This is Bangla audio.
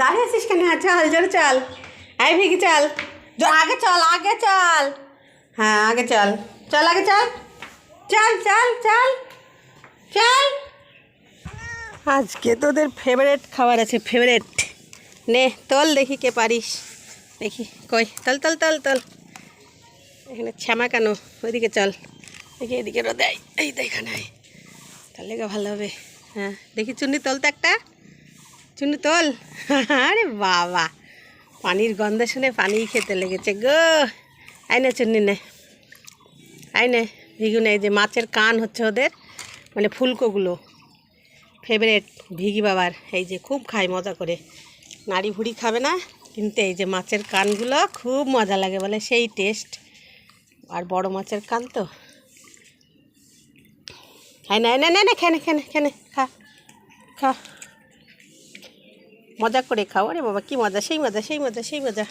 দাঁড়িয়ে আছিস কেন? চল জোরে চল। আই ভিকি চল, আগে চল, আগে চল। হ্যাঁ আগে চল, চল আগে চল, চল চল চল চল। আজকে তোদের ফেভারেট খাবার আছে, ফেভারেট। নে তল দেখি কে পারিস, দেখি কই, তল তল তল তল। এখানে শ্যামা কেন? ওইদিকে চল, দেখি এদিকে দেয়, এই তো এখানে আয়, তাহলে ভালো হবে। হ্যাঁ দেখি চুন্নি তোল তো একটা, চুন্নি তোল। আরে বাবা, পানির গন্ধ শুনে পানি খেতে লেগেছে গো। আয় না চুন্নি নে, আয় নে ভিগু নে। এই যে মাছের কান হচ্ছে ওদের, মানে ফুলকোগুলো ফেভারেট ভিগি বাবার। এই যে খুব খায় মজা করে, নাড়ি ভুড়ি খাবে না, কিন্তু এই যে মাছের কানগুলো খুব মজা লাগে বলে, সেই টেস্ট। আর বড় মাছের কান তো। হ্যাঁ না না না না, খেনে খেনে খেনে খা খা, মজা করে খাও। আরে বাবা কি মজা, সেই মজা সেই মজা সেই মজা।